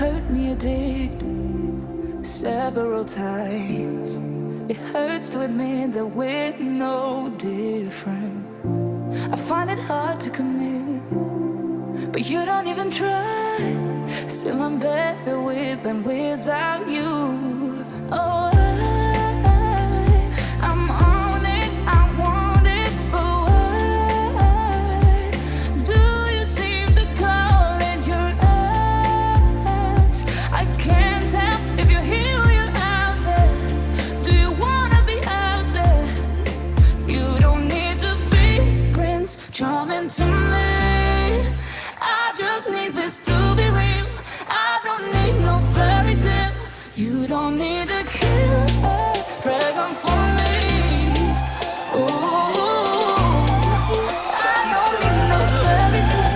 hurt me, you did, several times. It hurts to admit that we're no different. I find it hard to commit, but you don't even try. Still I'm better with than without you. Oh, I'm on it, I want it, but why do you seem to call in your eyes? I can't tell if you're here or you're out there. Do you wanna be out there? You don't need to be Prince Charming to me. I just need this to be real. I don't need no fairy tale. You don't need to kill a dragon for me. Ooh, I don't need no fairy tale.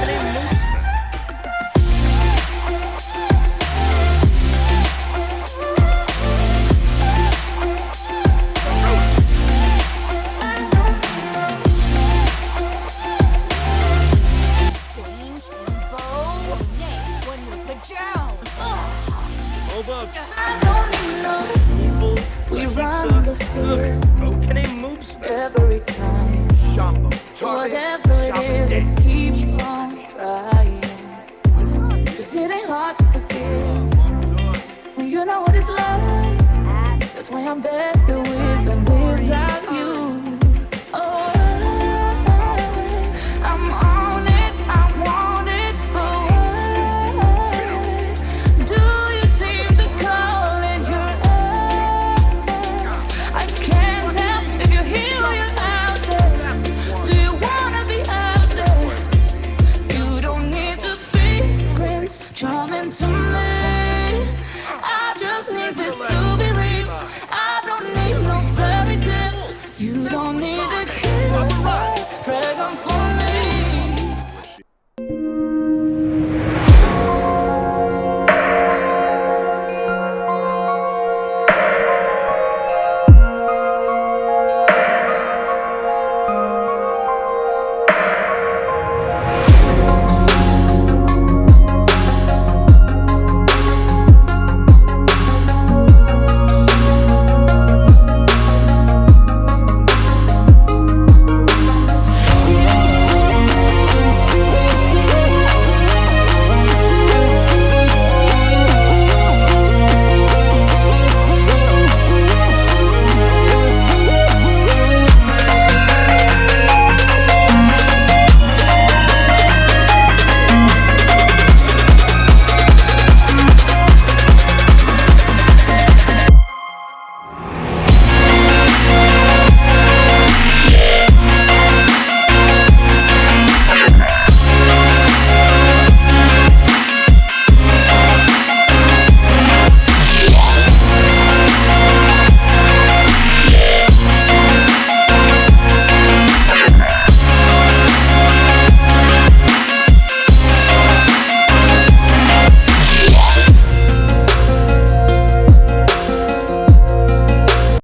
We run the still every time. Whatever it is, I keep on trying. 'Cause it ain't hard to forgive when you know what it's like. That's why I'm better